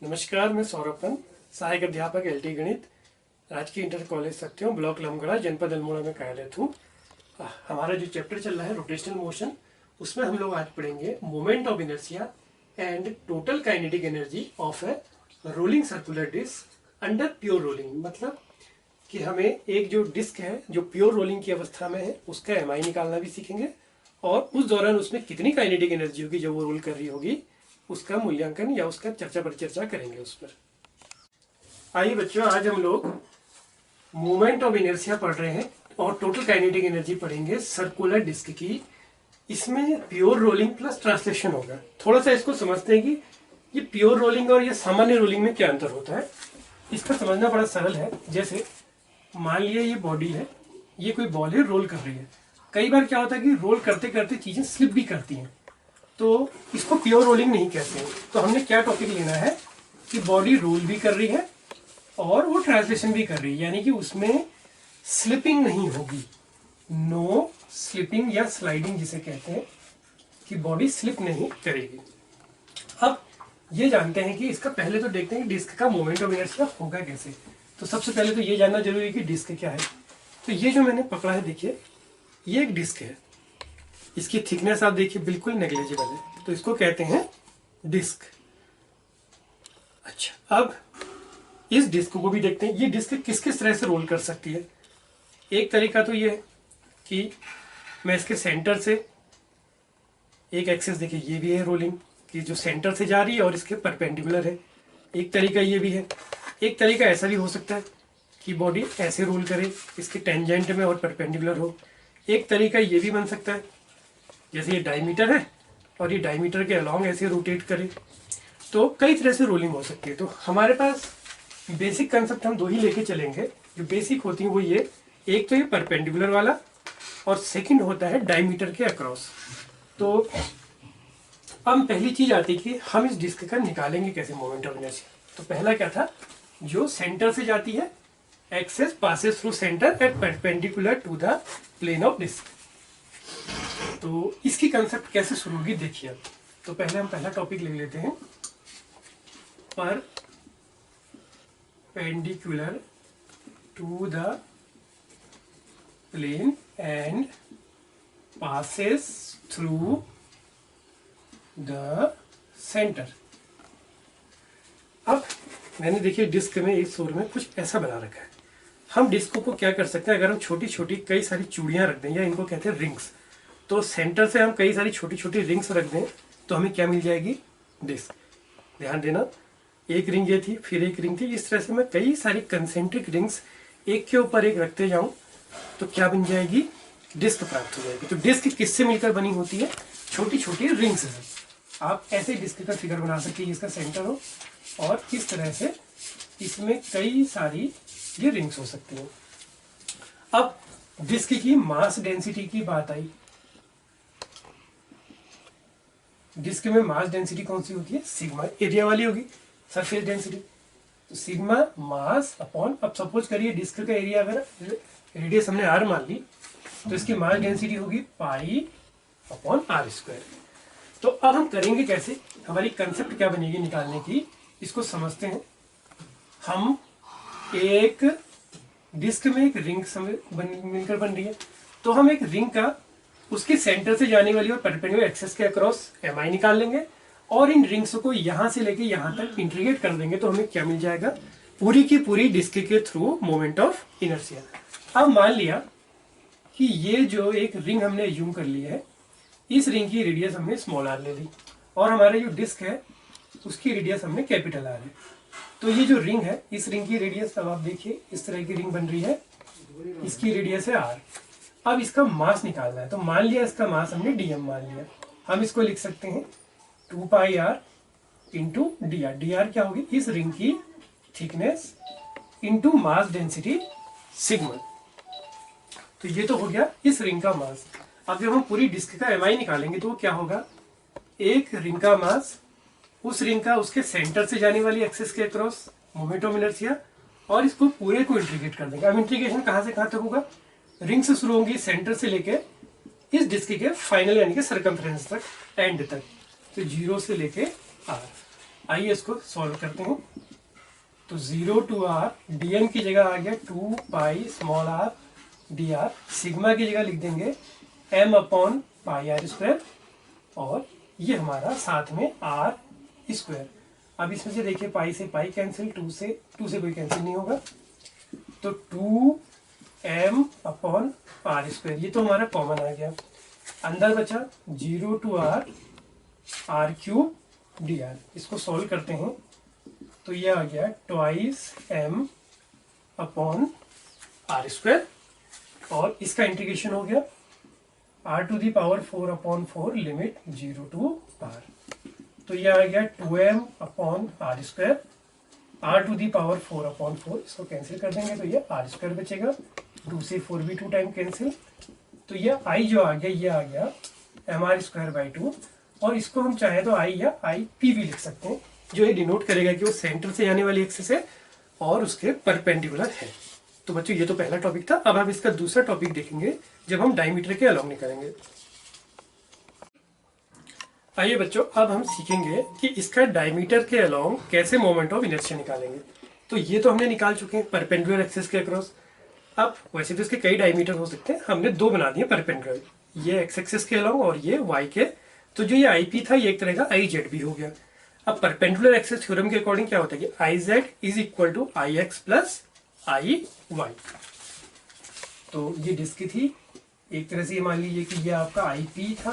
नमस्कार, मैं सौरभ, सहायक अध्यापक एलटी गणित, राजकीय इंटर कॉलेज सत्यों, ब्लॉक लमगड़ा, जनपद अल्मोड़ा में कार्यरत हूँ। हमारा जो चैप्टर चल रहा है रोटेशनल मोशन, उसमें हम लोग आज पढ़ेंगे moment of inertia and total kinetic energy of a rolling circular disc under pure rolling. मतलब कि हमें एक जो डिस्क है जो प्योर रोलिंग की अवस्था में है उसका एमआई निकालना भी सीखेंगे, और उस दौरान उसमें कितनी काइनेटिक एनर्जी होगी जब वो रोल कर रही होगी उसका मूल्यांकन या उसका चर्चा करेंगे उस पर। आइए बच्चों, आज हम लोग मोमेंट ऑफ इनर्शिया पढ़ रहे हैं और टोटल काइनेटिक एनर्जी पढ़ेंगे सर्कुलर डिस्क की। इसमें प्योर रोलिंग प्लस ट्रांसलेशन होगा। थोड़ा सा इसको समझते हैं कि ये प्योर रोलिंग और ये सामान्य रोलिंग में क्या अंतर होता है। इसका समझना बड़ा सरल है। जैसे मान लिया ये बॉडी है, ये कोई बॉल है, रोल कर रही है। कई बार क्या होता है कि रोल करते करते चीजें स्लिप भी करती हैं, तो इसको प्योर रोलिंग नहीं कहते हैं। तो हमने क्या टॉपिक लेना है कि बॉडी रोल भी कर रही है और वो ट्रांसलेशन भी कर रही है, यानी कि उसमें स्लिपिंग नहीं होगी। नो स्लिपिंग या स्लाइडिंग जिसे कहते हैं, कि बॉडी स्लिप नहीं करेगी। अब ये जानते हैं कि इसका पहले तो देखते हैं कि डिस्क का मोमेंट ऑफ इनर्शिया होगा कैसे। तो सबसे पहले तो ये जानना जरूरी है कि डिस्क क्या है। तो ये जो मैंने पकड़ा है, देखिए ये एक डिस्क है। इसकी थिकनेस आप देखिए बिल्कुल नेग्लिजिबल है, तो इसको कहते हैं डिस्क। अच्छा, अब इस डिस्क को भी देखते हैं। ये डिस्क किस किस तरह से रोल कर सकती है। एक तरीका तो ये है कि मैं इसके सेंटर से एक एक्सेस, देखिए ये भी है रोलिंग कि जो सेंटर से जा रही है और इसके परपेंडिकुलर है। एक तरीका ये भी है। एक तरीका ऐसा भी हो सकता है कि बॉडी ऐसे रोल करे, इसके टेंजेंट में और परपेंडिकुलर हो। एक तरीका ये भी बन सकता है, जैसे ये डायमीटर है और ये डायमीटर के अलॉन्ग ऐसे रोटेट करे। तो कई तरह से रोलिंग हो सकती है। तो हमारे पास बेसिक कंसेप्ट हम दो ही लेके चलेंगे। जो बेसिक होती है वो ये, एक तो ये परपेंडिकुलर वाला और सेकंड होता है डायमीटर के अक्रॉस। तो अब पहली चीज आती है कि हम इस डिस्क का निकालेंगे कैसे मोमेंट ऑफ इनर्शिया। तो पहला क्या था, जो सेंटर से जाती है, axis passes through centre at perpendicular to the plane of disc. तो इसकी कंसेप्ट कैसे शुरू होगी देखिए। अब तो पहले हम पहला टॉपिक ले लेते हैं, perpendicular to the plane and passes through the centre. अब मैंने देखिए डिस्क में इस सोर में कुछ ऐसा बना रखा है। हम डिस्क को क्या कर सकते हैं, अगर हम छोटी छोटी कई सारी चूड़ियां रख दें, या इनको कहते हैं रिंग्स, तो सेंटर से हम कई सारी छोटी छोटी रिंग्स रख दें तो हमें क्या मिल जाएगी, डिस्क। ध्यान देना, एक रिंग ये थी, फिर एक रिंग थी। इस तरह से मैं कई सारी कंसेंट्रिक रिंग्स एक के ऊपर एक रखते जाऊं तो क्या बन जाएगी, डिस्क प्राप्त हो जाएगी। तो डिस्क किससे मिलकर बनी होती है, छोटी छोटी रिंग्स से। आप ऐसे डिस्क का फिगर बना सकते हैं, इसका सेंटर हो और इस तरह से इसमें कई सारी ये रिंग्स हो सकती हैं। अब डिस्क की मास डेंसिटी की बात आई। डिस्क में मास डेंसिटी कौन सी होती है, सिग्मा एरिया वाली होगी, सरफेस डेंसिटी। तो सिग्मा मास अपॉन, अब सपोज करिए डिस्क का एरिया अगर रेडियस हमने आर मान ली, तो इसकी मास डेंसिटी होगी पाई अपॉन आर स्क्वायर। तो अब हम करेंगे कैसे, हमारी कंसेप्ट क्या बनेगी निकालने की, इसको समझते हैं। हम एक डिस्क में एक रिंग मिलकर बन रही है, तो हम एक रिंग का उसके सेंटर से जाने वाली और परपेंडिकुलर एक्सेस के अक्रॉस एमआई निकाल लेंगे और इन रिंग्स को यहां से लेके यहां तक इंटीग्रेट कर देंगे तो हमें क्या मिल जाएगा, पूरी की पूरी डिस्क के थ्रू मोमेंट ऑफ इनर्शिया। अब मान लिया कि ये जो एक रिंग हमने यूम कर ली है, इस रिंग की रेडियस हमने स्मॉल आर ले ली और हमारे जो डिस्क है उसकी रेडियस हमने कैपिटल आर है। तो ये जो रिंग है, इस रिंग की रेडियस, अब आप देखिए इस तरह की रिंग बन रही है, इसकी रेडियस है आर। अब इसका मास निकालना है, तो मान लिया इसका मास हमने डीएम मान लिया। हम इसको लिख सकते हैं 2 pi R into d R. D R क्या होगी, इस रिंग की thickness into mass density sigma. तो ये तो हो गया इस रिंग का मास। अब जब हम पूरी डिस्क का एमआई निकालेंगे तो क्या होगा, एक रिंग का मास, उस रिंग का उसके सेंटर से जाने वाली एक्सेस के अक्रॉस मोमेंट ऑफ इनर्शिया, और इसको पूरे को इंटीग्रेट कर देंगे। अब इंटीग्रेशन कहां से कहां तक होगा, रिंग से शुरू होंगी सेंटर से लेके इस डिस्क के फाइनल यानी कि सरकमफ्रेंस तक, एंड तक। तो 0 से लेके आर। आइए इसको सॉल्व करते हैं। तो 0 टू r dm की जगह आ गया 2 pi small r dr, sigma की जगह लिख देंगे m upon pi r square, और ये हमारा साथ में r स्क्वायर। अब इसमें से देखिए पाई से पाई कैंसिल, 2 से कोई कैंसिल नहीं होगा, तो 2m अपॉन r स्क्वायर, ये तो हमारा कॉमन आ गया। अंदर बचा 0 टू r क्यूब dr, इसको सॉल्व करते हैं तो ये आ गया twice m upon r square, और इसका इंटीग्रेशन हो गया r to the power 4 upon 4 limit 0 to r, तो ये आ गया 2m upon r square, r to the power 4 upon 4, इसको कैंसिल कर देंगे तो ये r स्क्वायर बचेगा, 2 से 4 भी 2 टाइम कैंसिल, तो ये i जो आ गया ये आ गया mr स्क्वायर बाई 2, और इसको हम चाहे तो i या i p भी लिख सकते हैं, जो ये डिनोट करेगा कि वो सेंटर से आने वाली एक्सिस है और उसके परपेंडिकुलर है। तो बच्चों ये तो पहला टॉपिक था। अब हम इसका दूसरा टॉपिक देखेंगे जब हम डायमीटर के अलोंग निकालेंगे। आइए बच्चों अब हम सीखेंगे कि इसका डायमीटर के अलोंग कैसे मोमेंट ऑफ इनर्शिया निकालेंगे। तो ये तो हमने निकाल चुके हैं परपेंडिकुलर एक्सिस के अक्रॉस। अब वैसे तो इसके कई डायमीटर हो सकते हैं, हमने दो बना दिए परपेंडिकुलर, ये एक्स एक्सिस के अलोंग और ये वाई के। तो जो ये आई पी था ये एक तरह का आई जेड भी हो गया। अब परपेंडिकुलर एक्सिस थ्योरम के अकॉर्डिंग क्या होता है कि I Z is equal to I X plus I Y. तो ये डिस्क थी, एक तरह से ये मान लीजिए कि ये आपका आई पी था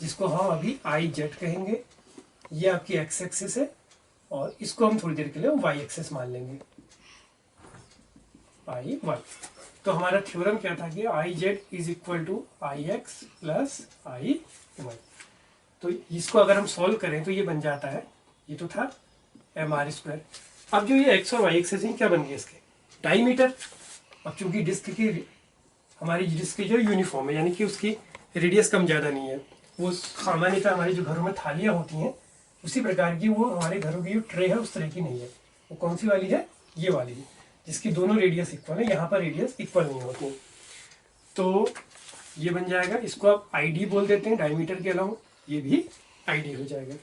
जिसको हम अभी आई जेड कहेंगे, ये आपकी एक्स एक्सिस है और इसको हम थोड़ी देर के लिए वाई एक्सिस मान लेंगे, आई वाई। तो हमारा थ्योरम क्या था कि I Z is equal to I X plus I Y. तो इसको अगर हम सॉल्व करें तो ये बन जाता है, ये तो था एम आर स्क्वायर। अब जो ये एक्स और वाई एक्सिस क्या बन गए इसके डायमीटर। अब चूंकि डिस्क की हमारी डिस्क की जो यूनिफॉर्म है, यानी कि उसकी रेडियस कम ज़्यादा नहीं है, वो सामान्यतः हमारी जो घरों में थालियाँ होती हैं उसी प्रकार की, वो हमारे घरों की जो ट्रे है उस तरह की नहीं है। वो कौन सी वाली है, ये वाली है जिसकी दोनों रेडियस इक्वल है, यहाँ पर रेडियस इक्वल नहीं होती। तो ये बन जाएगा, इसको आप आई डी बोल देते हैं डायमीटर के अलावा, ये भी आई डी हो जाएगा।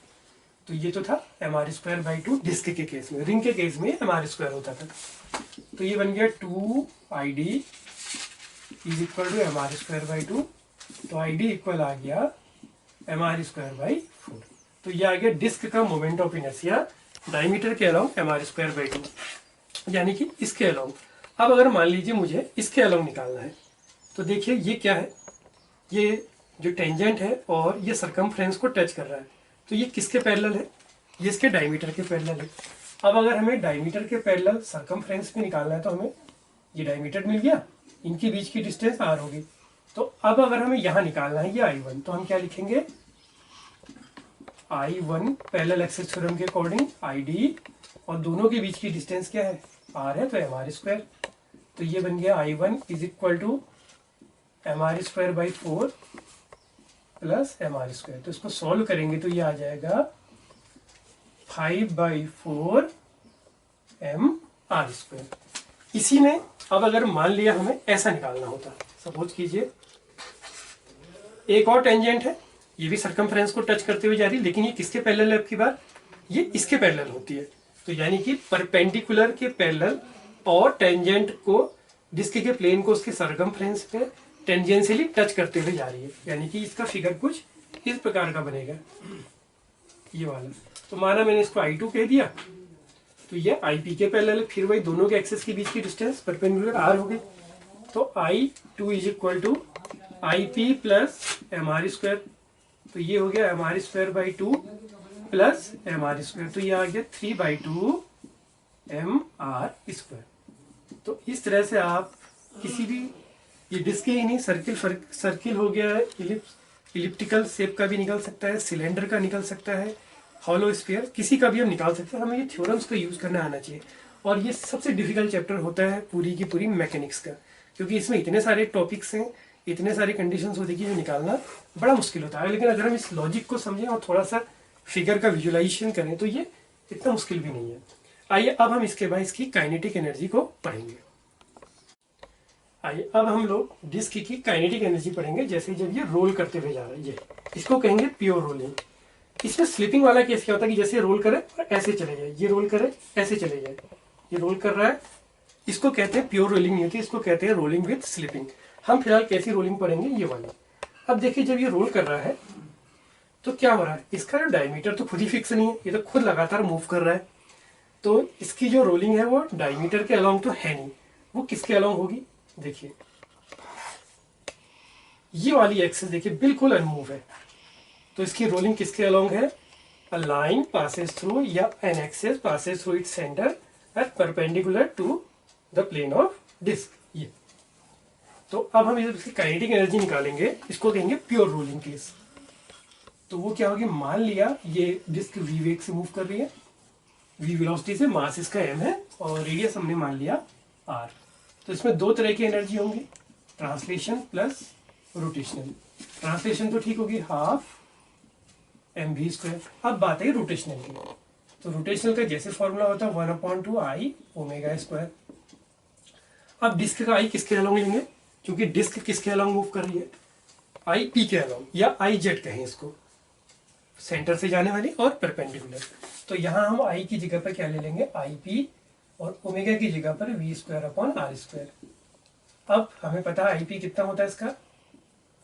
तो ये तो था M R square by 2 disc के केस में। रिंग के केस में एम आर स्क्वायर होता था। तो ये बन गया 2 I D is equal to M R square by 2। तो आई डी इक्वल आ गया एम आर स्क्वायर बाई 4। तो ये आ गया डिस्क का मोमेंट ऑफ इनर्शिया डायमीटर के along M R square by 2, यानी कि इसके अलाउंग। अब अगर मान लीजिए मुझे इसके अलाउंग निकालना है, तो देखिए ये क्या है, ये जो टेंजेंट है और ये सरकमफ्रेंस को टच कर रहा है, तो ये किसके पैरेलल है, ये इसके डायमीटर के पैरेलल है। अब अगर हमें डायमीटर के पैरेलल सरकमफ्रेंस में निकालना है तो हमें ये डायमीटर मिल गया, इनके बीच की डिस्टेंस आर होगी। तो अब अगर हमें यहाँ निकालना है ये I1, तो हम क्या लिखेंगे, I1 पैरेलल एक्सिस थ्योरम के अकॉर्डिंग ID, और दोनों के बीच की डिस्टेंस क्या है, R है, तो एम आर स्क्वायर। तो ये बन गया I1 is equal to M R square by 4 plus M R square. तो इसको सॉल्व करेंगे तो ये आ जाएगा 5/4 एम आर स्क्वायर। इसी में अब अगर मान लिया हमें ऐसा निकालना होता, सपोज कीजिए एक और टेंजेंट है, ये भी सरकमफ्रेंस को टच करते हुए जा रही है, लेकिन ये किसके पैरेलल है, अब की बार ये इसके पैरेलल होती है। तो यानी कि परपेंडिकुलर के पैरेलल और टेंजेंट को डिस्क के प्लेन को उसके सरकमफ्रेंस पे टेंजेंशियली टच करते हुए जा रही है, यानी कि इसका फिगर कुछ इस प्रकार का बनेगा, ये वाला। तो माना मैंने इसको I2 कह दिया, तो ये IP के पैरेलल है, फिर वही दोनों के एक्सिस के बीच की डिस्टेंस परपेंडिकुलर R हो गई। तो I2 is equal to IP plus M R square. तो ये हो गया M R square by 2 plus M R square, तो ये आ गया 3/2 एम आर स्क्वायर। तो इस तरह से आप किसी भी, ये डिस्क ही नहीं, सर्किल हो गया है, इलिप्टिकल शेप का भी निकल सकता है, सिलेंडर का निकल सकता है, हॉलो स्फीयर, किसी का भी हम निकाल सकते हैं। हमें ये थ्योरम्स को यूज करना आना चाहिए। और ये सबसे डिफिकल्ट चैप्टर होता है पूरी की पूरी मैकेनिक्स का, क्योंकि इसमें इतने सारे टॉपिक्स हैं, इतने सारे कंडीशंस होती है कि जो निकालना बड़ा मुश्किल होता है। लेकिन अगर हम इस लॉजिक को समझें और थोड़ा सा फिगर का विजुअलाइजेशन करें तो ये इतना मुश्किल भी नहीं है। आइए अब हम इसके बाद इसकी काइनेटिक एनर्जी को पढ़ेंगे। आइए अब हम लोग डिस्क की काइनेटिक एनर्जी पढ़ेंगे। जैसे जब ये रोल करते हुए जा रहा है, ये इसको कहेंगे प्योर रोलिंग। इसमें स्लिपिंग वाला केस क्या होता है कि जैसे रोल करे और ऐसे चले जाए, ये रोल करे ऐसे चले जाए, ये रोल कर रहा है, इसको कहते हैं प्योर रोलिंग नहीं होती, इसको कहते हैं रोलिंग विद स्लिपिंग। हम फिलहाल कैसी रोलिंग पढ़ेंगे, ये वाली। अब देखिए जब ये रोल कर रहा है तो क्या हो रहा है, इसका जो डायमीटर तो खुद ही फिक्स नहीं है, ये तो खुद लगातार मूव कर रहा है, तो इसकी जो रोलिंग है वो डायमीटर के अलोंग तो है नहीं, वो किसके अलोंग होगी, देखिए ये वाली एक्सिस देखिए बिल्कुल अनमूव है, तो इसकी रोलिंग किसके अलोंग है, अ लाइन पासेस थ्रू या an axis passes through its centre at perpendicular to the plane of disc. ये तो अब हम इसकी काइनेटिक एनर्जी निकालेंगे, इसको कहेंगे प्योर रोलिंग केस। तो वो क्या होगी, मान लिया ये डिस्क v वेग से मूव कर रही है, v वेलोसिटी से, मास इसका m है और रेडियस हमने मान लिया r। तो इसमें दो तरह की एनर्जी होंगी, ट्रांसलेशन प्लस रोटेशनल। ट्रांसलेशन तो ठीक होगी, हाफ mv²। अब बात है रोटेशनल की, तो रोटेशनल का जैसे फॉर्मूला होता है 1/2 I ω²। अब डिस्क का आई किसके अलोंग लेंगे, क्योंकि डिस्क किसके अलोंग मूव कर रही है, आई पी के अलोंग या आई जेड कहें इसको, सेंटर से जाने वाली और परपेंडिकुलर। तो यहाँ हम आई की जगह पर क्या ले लेंगे, आई पी, और ओमेगा की जगह पर v²/r²। अब हमें पता है आई पी कितना होता है इसका,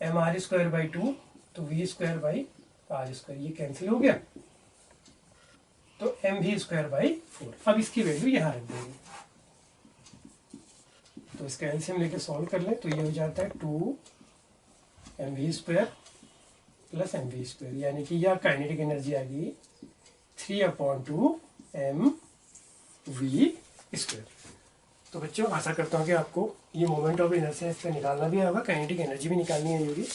mr²/2, तो v²/r², ये कैंसिल हो गया, तो mv²/4। अब इसकी वैल्यू यहाँ रख देंगे, तो इसका एलसीएम लेके सॉल्व कर लें, तो ये हो जाता है 2mv² प्लस mv², यानी कि यह काइनेटिक एनर्जी आ गई 3/2 mv²। तो बच्चों आशा करता हूँ कि आपको ये मोमेंट ऑफ इनर्शिया इसका निकालना भी होगा, काइनेटिक एनर्जी भी निकालनी है होगी।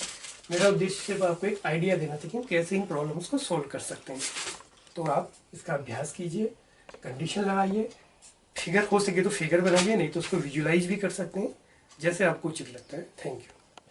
मेरा उद्देश्य सिर्फ आपको एक आइडिया देना था कि कैसे इन प्रॉब्लम्स को सोल्व कर सकते हैं। तो आप इसका अभ्यास कीजिए, कंडीशन लगाइए, फिगर हो सके तो फिगर बनाइए, नहीं तो उसको विजुलाइज भी कर सकते हैं, जैसे आपको उचित लगता है। Thank you.